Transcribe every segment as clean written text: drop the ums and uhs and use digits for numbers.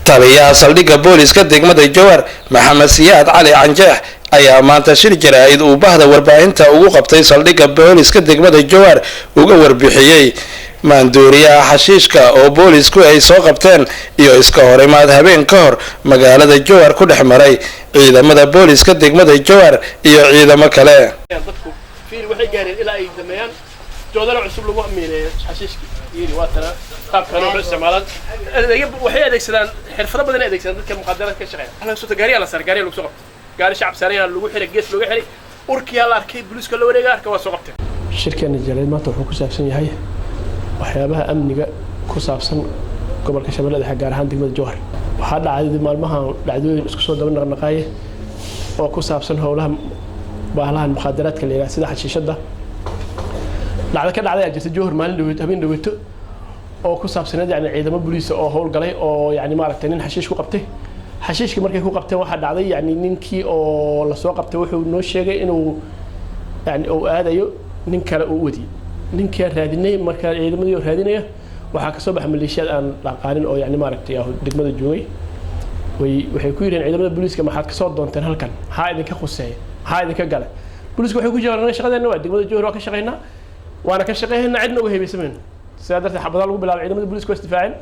taliyaha saldhigga booliska degmada Jowhar Maxamed Siyaad Cali Canjeex ayaa maanta shir jaraa'id uu bahda warbaahinta ugu qabtay saldhigga booliska degmada Jowhar uga warbixiyay maandooriyaha xashiishka oo boolisku ay soo qabteen iyo iska horimaad habeen ka hor magaalada Jowhar ku dhex maray ciidamada booliska degmada Jowhar iyo ciidamo kale. waxay gaareen ilaa ay dameeyaan joodana cusub lagu amiinay xashiishki yiri waatana qaab kale oo isticmaalaan waxay adeegsadaan xirfado badan adeegsadaan dadka muqaddaraadka ka shaqeeya waxa soo gaariga la sar gaariga lagu soo qabtay gaari shacab saaraya lagu xiray gees lagu xiray urkiya la arkay booliska la wareega arka waa soo qabtay shirkani jaleed maanta wuxuu ku saabsan yahay waxyaabaha amniga ku saabsan gobolka Shabeellaha gaar ahaan degmada Jowhar waxa dhacay maalmaha dhacdooyin isku soo daba naqnaqay oo ku saabsan howlaha bahlahan muqaddaraadka leeyahay sida xashiishada dhacdo ka dhacday jirta Jowhar maalin dhaweyd habeen dhaweyd oo ku saabsan yani ciidamo booliis oo howl galay oo yani maaragtay nin xashiish ku qabtay xashiishki markay ku qabteen waxa dhacday yani ninkii oo la soo qabtay wuxuu noo sheegay inuu yani uu aadayo nin kale uu wadi ninkii raadinay marka ciidamadii raadinaya waxa ka soo baxay maleeshiyad aan dhaqaanin oo yani maaragtay degmada joogay waxay ku yireen ciidamada booliiska maxaad ka soo doonteen halkan ha idinka quseey ha idinka gala booliisku waxay ku jawaabeen shaqadeena waa degmada Jowhar waa ka shaqeynaa waana ka shaqeynaa cidna uga heebaysameen سيادة حبضان لو بلاد عيدنا البوليس كويس دفاعين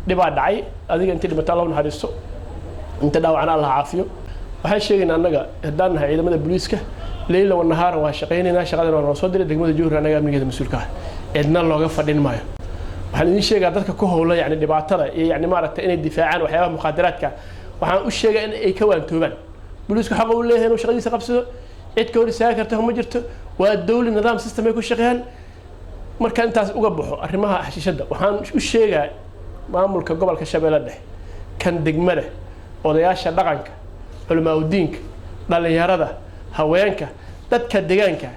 دبعة دعي هذيك أنت اللي بتطلعوا من هذا أنت داو عنا الله عافية وهاي الشيء إن أنا هدان عيدنا البوليس كه ليلة والنهار وشقينا ناس شغالين وانا صدر دقيقة الجوهر أنا قاعد من كذا مسؤول كه عندنا الله غفر دين مايا وحنا الشيء قاعدتك كوه ولا يعني دبعة ترى يعني ما رت إن الدفاعان وحياة مخدرات كه وحنا الشيء إن أي كوان توبان البوليس كه حقول له هنا وشغالين سقفسه إتكون ساكرتهم مجرته والدولة النظام سيستم يكون شغال marka intaas uga baxo arrimaha xashiishada waxaan u sheegaa maamulka gobolka Shabeellaha kan degmada odayaasha dhaqanka culimaadudiinka dhalinyarada haweenka dadka deegaanka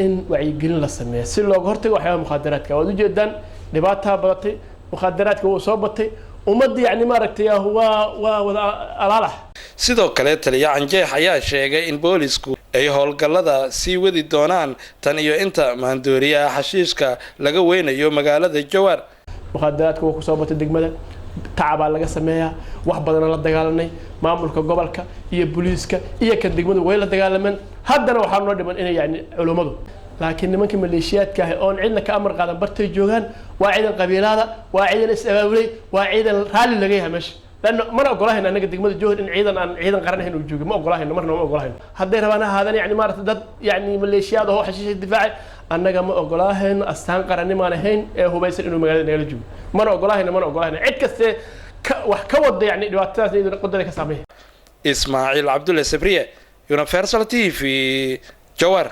in wacyigelin la sameeyo si looga hortago waxyaabo mukhadaraadka oo u jeedaan dhibaato badatay mukhadaraadka oo soo batay ummadii yani maaragtay waa wada alaalaha sidoo kale taliya Canjeex ayaa sheegay in boolisku ay howlgallada sii wadi doonaan tan iyo inta maandooriyaha xashiishka laga weynayo magaalada Jowhar mukhadaraadka oo ku soo batay degmada tacab laga sameeyaa wax badan la dagaalanay maamulka gobolka iyo booliiska iyo kan degmadu way la dagaalameen haddana waxa noo dhiman inay yani culimadu laakiin nimanka maleeshiyaadka ah oo cidna ka amar qaadan bartay joogan waa ciidan qabiilada waa ciidan is-abaabulay waa ciidan raali laga yahay meesha لأنه مرة أقولها إن أنا قد دقمت الجهد إن عيدا قرنه إنه يجوج ما أقولها إنه مرة ما أقولها هذا روانا هذا يعني مرة ضد يعني ميليشيا هو حشيش الدفاع أنا ما أقولها إن أستان قرني ما نهين هو بيصير إنه مجال نقل الجوج مرة أقولها إنه مرة أقولها إنه عد كسر وحكود يعني دواتات إذا قدر كسامه إسماعيل عبد الله سبرية يونفرسال تي في جوهر.